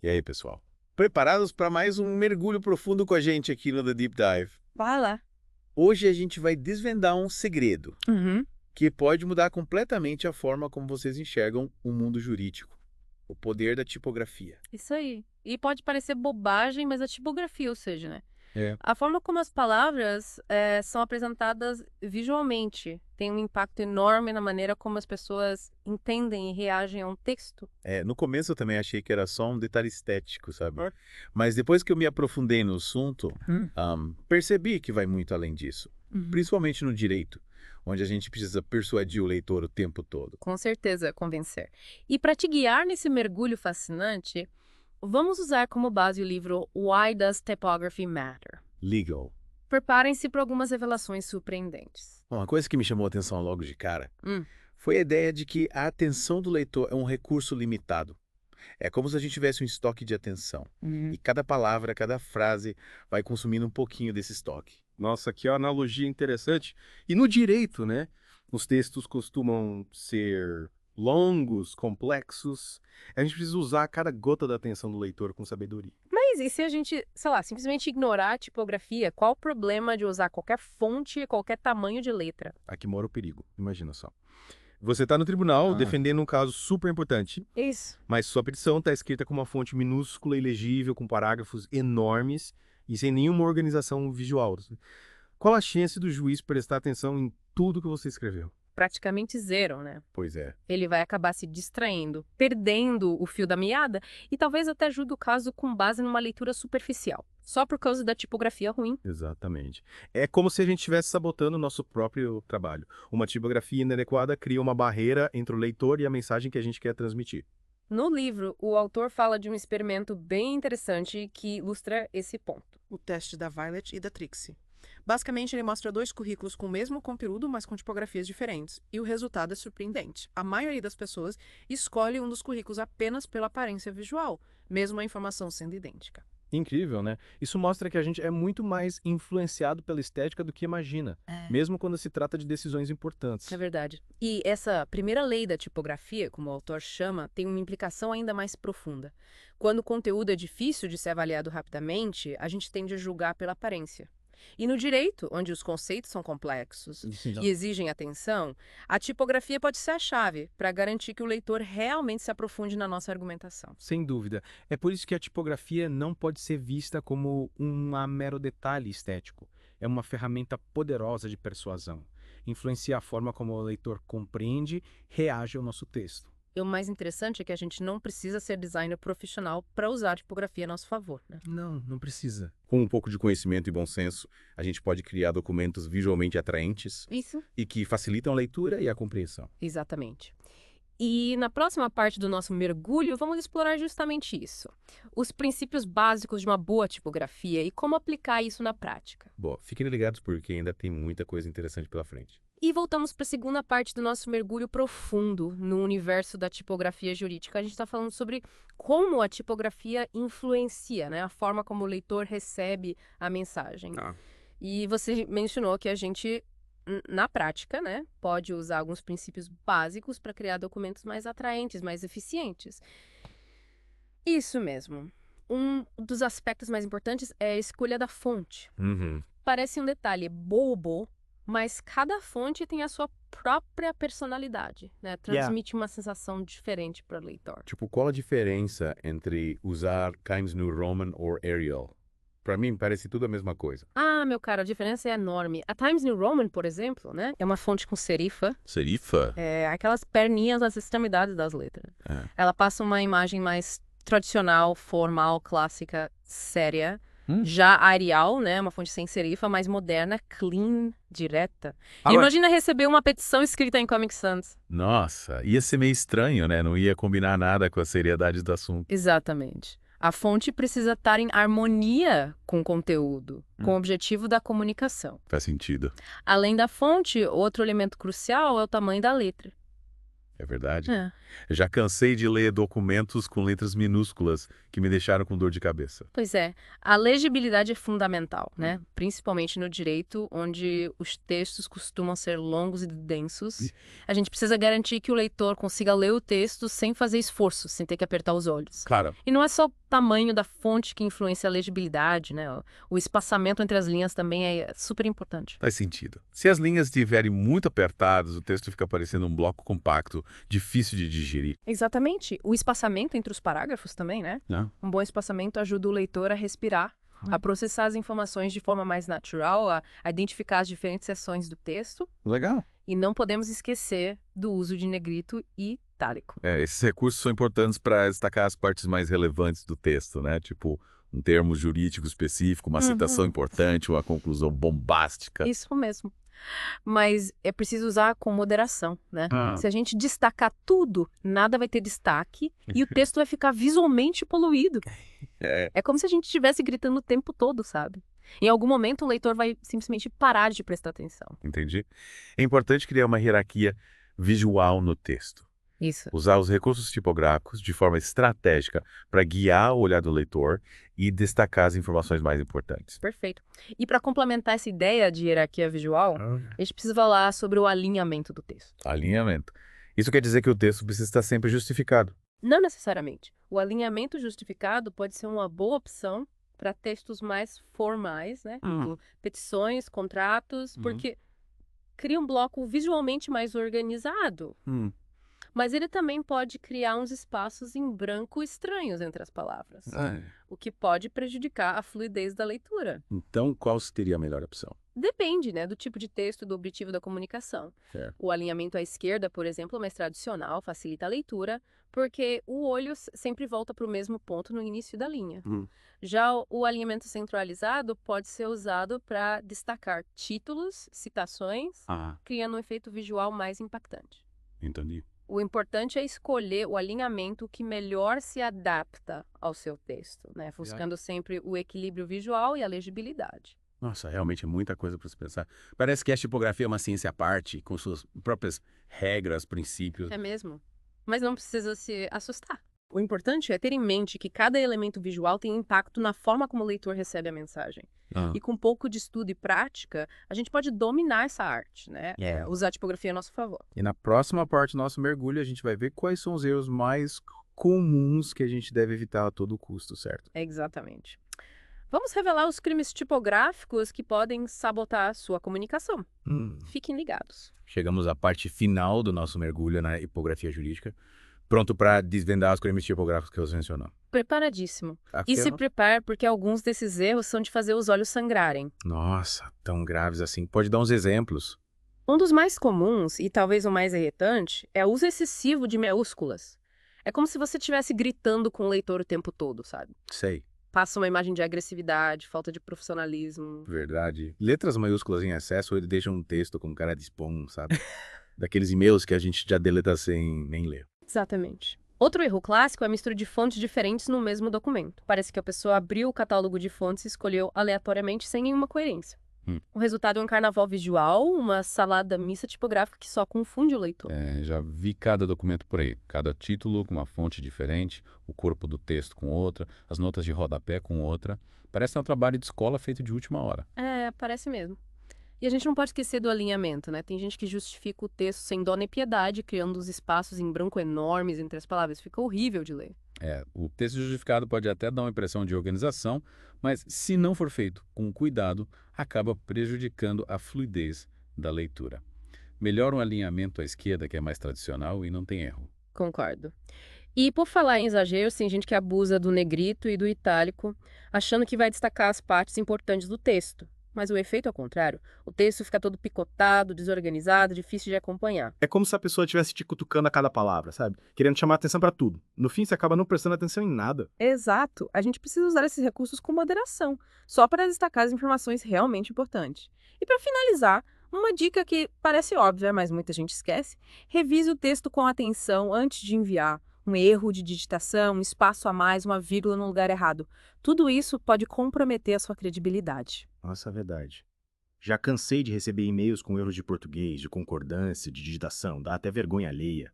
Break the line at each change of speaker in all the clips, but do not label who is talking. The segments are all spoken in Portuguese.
E aí, pessoal? Preparados para mais um mergulho profundo com a gente aqui no The Deep Dive?
Vai lá.
Hoje a gente vai desvendar um segredo
Uhum.
que pode mudar completamente a forma como vocês enxergam o mundo jurídico. O poder da tipografia.
Isso aí. E pode parecer bobagem, mas a tipografia, ou seja, né?
É.
A forma como as palavras são apresentadas visualmente tem um impacto enorme na maneira como as pessoas entendem e reagem a um texto.
No começo eu também achei que era só um detalhe estético, sabe?
É.
Mas depois que eu me aprofundei no assunto,
Hum.
percebi que vai muito além disso.
Uhum.
Principalmente no direito, onde a gente precisa persuadir o leitor o tempo todo.
Com certeza, convencer. E para te guiar nesse mergulho fascinante, vamos usar como base o livro Why Does Typography Matter?
Legal.
Preparem-se para algumas revelações surpreendentes.
Bom, uma coisa que me chamou a atenção logo de cara
Hum.
foi a ideia de que a atenção do leitor é um recurso limitado. É como se a gente tivesse um estoque de atenção.
Uhum.
E cada palavra, cada frase vai consumindo um pouquinho desse estoque.
Nossa, que analogia interessante. E no direito, né? Os textos costumam ser longos, complexos. A gente precisa usar cada gota da atenção do leitor com sabedoria.
Mas e se a gente, sei lá, simplesmente ignorar a tipografia? Qual o problema de usar qualquer fonte e qualquer tamanho de letra?
Aqui mora o perigo, imagina só. Você está no tribunal defendendo um caso super importante,
Isso.
mas sua petição está escrita com uma fonte minúscula e legível, com parágrafos enormes e sem nenhuma organização visual. Qual a chance do juiz prestar atenção em tudo que você escreveu?
Praticamente zero, né?
Pois é.
Ele vai acabar se distraindo, perdendo o fio da meada e talvez até julgue o caso com base numa leitura superficial, só por causa da tipografia ruim.
Exatamente. É como se a gente estivesse sabotando o nosso próprio trabalho. Uma tipografia inadequada cria uma barreira entre o leitor e a mensagem que a gente quer transmitir.
No livro, o autor fala de um experimento bem interessante que ilustra esse ponto.
O teste da Violet e da Trixie. Basicamente, ele mostra dois currículos com o mesmo conteúdo, mas com tipografias diferentes. E o resultado é surpreendente. A maioria das pessoas escolhe um dos currículos apenas pela aparência visual, mesmo a informação sendo idêntica.
Incrível, né? Isso mostra que a gente é muito mais influenciado pela estética do que imagina, mesmo quando se trata de decisões importantes.
É verdade. E essa primeira lei da tipografia, como o autor chama, tem uma implicação ainda mais profunda. Quando o conteúdo é difícil de ser avaliado rapidamente, a gente tende a julgar pela aparência. E no direito, onde os conceitos são complexos e exigem atenção, a tipografia pode ser a chave para garantir que o leitor realmente se aprofunde na nossa argumentação.
Sem dúvida. É por isso que a tipografia não pode ser vista como um mero detalhe estético. É uma ferramenta poderosa de persuasão. Influencia a forma como o leitor compreende, e reage ao nosso texto.
E o mais interessante é que a gente não precisa ser designer profissional para usar a tipografia a nosso favor, né?
Não precisa.
Com um pouco de conhecimento e bom senso, a gente pode criar documentos visualmente atraentes
Isso.
e que facilitam a leitura e a compreensão.
Exatamente. E na próxima parte do nosso mergulho, vamos explorar justamente isso. Os princípios básicos de uma boa tipografia e como aplicar isso na prática.
Bom, fiquem ligados porque ainda tem muita coisa interessante pela frente.
E voltamos para a segunda parte do nosso mergulho profundo no universo da tipografia jurídica. A gente está falando sobre como a tipografia influencia, né, a forma como o leitor recebe a mensagem. E você mencionou que a gente, na prática, né, pode usar alguns princípios básicos para criar documentos mais atraentes, mais eficientes. Isso mesmo. Um dos aspectos mais importantes é a escolha da fonte. Parece um detalhe bobo, mas cada fonte tem a sua própria personalidade, né? Transmite uma sensação diferente para o leitor.
Tipo, qual a diferença entre usar Times New Roman ou Arial? Para mim, parece tudo a mesma coisa.
Ah, meu caro, a diferença é enorme. A Times New Roman, por exemplo, né? É uma fonte com serifa.
Serifa?
É aquelas perninhas nas extremidades das letras. Ela passa uma imagem mais tradicional, formal, clássica, séria. Já a Arial, né, uma fonte sem serifa, mais moderna, clean, direta.
Agora-
Imagina receber uma petição escrita em Comic Sans.
Nossa, ia ser meio estranho, né? Não ia combinar nada com a seriedade do assunto.
Exatamente. A fonte precisa estar em harmonia com o conteúdo, com o objetivo da comunicação.
Faz sentido.
Além da fonte, outro elemento crucial é o tamanho da letra.
É verdade.
É.
Eu já cansei de ler documentos com letras minúsculas que me deixaram com dor de cabeça.
Pois é, a legibilidade é fundamental, né? Principalmente no direito, onde os textos costumam ser longos e densos. A gente precisa garantir que o leitor consiga ler o texto sem fazer esforço, sem ter que apertar os olhos.
Claro.
E não é só o tamanho da fonte que influencia a legibilidade, né? O espaçamento entre as linhas também é super importante.
Faz sentido. Se as linhas estiverem muito apertadas, o texto fica parecendo um bloco compacto, difícil de digerir.
Exatamente. O espaçamento entre os parágrafos também, né? Um bom espaçamento ajuda o leitor a respirar, a processar as informações de forma mais natural, a identificar as diferentes seções do texto.
Legal.
E não podemos esquecer do uso de negrito e itálico.
Esses recursos são importantes para destacar as partes mais relevantes do texto, né? Tipo, um termo jurídico específico, uma citação importante, uma conclusão bombástica.
Isso mesmo. Mas é preciso usar com moderação, né? Se a gente destacar tudo, nada vai ter destaque e o texto vai ficar visualmente poluído. É como se a gente estivesse gritando o tempo todo, sabe? Em algum momento o leitor vai simplesmente parar de prestar atenção.
Entendi. É importante criar uma hierarquia visual no texto.
Isso.
Usar os recursos tipográficos de forma estratégica para guiar o olhar do leitor e destacar as informações mais importantes.
Perfeito. E para complementar essa ideia de hierarquia visual, a gente precisa falar sobre o alinhamento do texto.
Alinhamento. Isso quer dizer que o texto precisa estar sempre justificado.
Não necessariamente. O alinhamento justificado pode ser uma boa opção para textos mais formais, né? Tipo petições, contratos, porque cria um bloco visualmente mais organizado. Mas ele também pode criar uns espaços em branco estranhos entre as palavras, o que pode prejudicar a fluidez da leitura.
Então, qual seria a melhor opção?
Depende, né, do tipo de texto e do objetivo da comunicação.
Certo.
O alinhamento à esquerda, por exemplo, é mais tradicional, facilita a leitura, porque o olho sempre volta para o mesmo ponto no início da linha. Já o alinhamento centralizado pode ser usado para destacar títulos, citações, criando um efeito visual mais impactante.
Entendi.
O importante é escolher o alinhamento que melhor se adapta ao seu texto, né? Buscando sempre o equilíbrio visual e a legibilidade.
Nossa, realmente é muita coisa para se pensar. Parece que a tipografia é uma ciência à parte, com suas próprias regras, princípios.
É mesmo. Mas não precisa se assustar. O importante é ter em mente que cada elemento visual tem impacto na forma como o leitor recebe a mensagem. E com um pouco de estudo e prática, a gente pode dominar essa arte, né? Usar a tipografia a nosso favor.
E na próxima parte do nosso mergulho, a gente vai ver quais são os erros mais comuns que a gente deve evitar a todo custo, certo?
Exatamente. Vamos revelar os crimes tipográficos que podem sabotar a sua comunicação. Fiquem ligados.
Chegamos à parte final do nosso mergulho na tipografia jurídica, pronto para desvendar os crimes tipográficos que você mencionou.
Preparadíssimo. E se prepare, porque alguns desses erros são de fazer os olhos sangrarem.
Nossa, tão graves assim. Pode dar uns exemplos?
Um dos mais comuns, e talvez o mais irritante, é o uso excessivo de maiúsculas. É como se você estivesse gritando com o leitor o tempo todo, sabe?
Sei.
Passa uma imagem de agressividade, falta de profissionalismo.
Verdade. Letras maiúsculas em excesso, ele deixa um texto com cara de spam, sabe? Daqueles e-mails que a gente já deleta sem nem ler.
Exatamente. Outro erro clássico é a mistura de fontes diferentes no mesmo documento. Parece que a pessoa abriu o catálogo de fontes e escolheu aleatoriamente sem nenhuma coerência. O resultado é um carnaval visual, uma salada mista tipográfica que só confunde o leitor.
Já vi cada documento por aí. Cada título com uma fonte diferente, o corpo do texto com outra, as notas de rodapé com outra. Parece um trabalho de escola feito de última hora.
Parece mesmo. E a gente não pode esquecer do alinhamento, né? Tem gente que justifica o texto sem dó nem piedade, criando uns espaços em branco enormes entre as palavras. Fica horrível de ler.
O texto justificado pode até dar uma impressão de organização, mas se não for feito com cuidado, acaba prejudicando a fluidez da leitura. Melhor um alinhamento à esquerda, que é mais tradicional e não tem erro.
Concordo. E por falar em exageros, tem gente que abusa do negrito e do itálico, achando que vai destacar as partes importantes do texto. Mas o efeito é o contrário. O texto fica todo picotado, desorganizado, difícil de acompanhar.
É como se a pessoa estivesse te cutucando a cada palavra, sabe? Querendo chamar atenção pra tudo. No fim, você acaba não prestando atenção em nada.
Exato. A gente precisa usar esses recursos com moderação, só para destacar as informações realmente importantes. E para finalizar, uma dica que parece óbvia, mas muita gente esquece: revise o texto com atenção antes de enviar. Um erro de digitação, um espaço a mais, uma vírgula no lugar errado. Tudo isso pode comprometer a sua credibilidade.
Nossa, é verdade. Já cansei de receber e-mails com erros de português, de concordância, de digitação. Dá até vergonha alheia.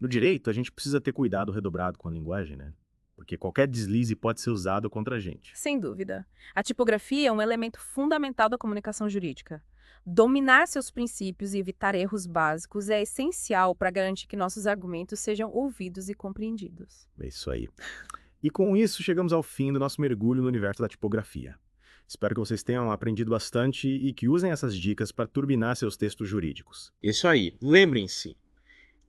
No direito, a gente precisa ter cuidado redobrado com a linguagem, né? Porque qualquer deslize pode ser usado contra a gente.
Sem dúvida. A tipografia é um elemento fundamental da comunicação jurídica. Dominar seus princípios e evitar erros básicos é essencial para garantir que nossos argumentos sejam ouvidos e compreendidos.
É isso aí. E com isso, chegamos ao fim do nosso mergulho no universo da tipografia. Espero que vocês tenham aprendido bastante e que usem essas dicas para turbinar seus textos jurídicos.
Isso aí. Lembrem-se,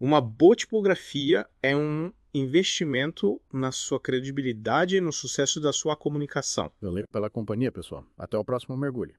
uma boa tipografia é um investimento na sua credibilidade e no sucesso da sua comunicação.
Valeu pela companhia, pessoal. Até o próximo mergulho.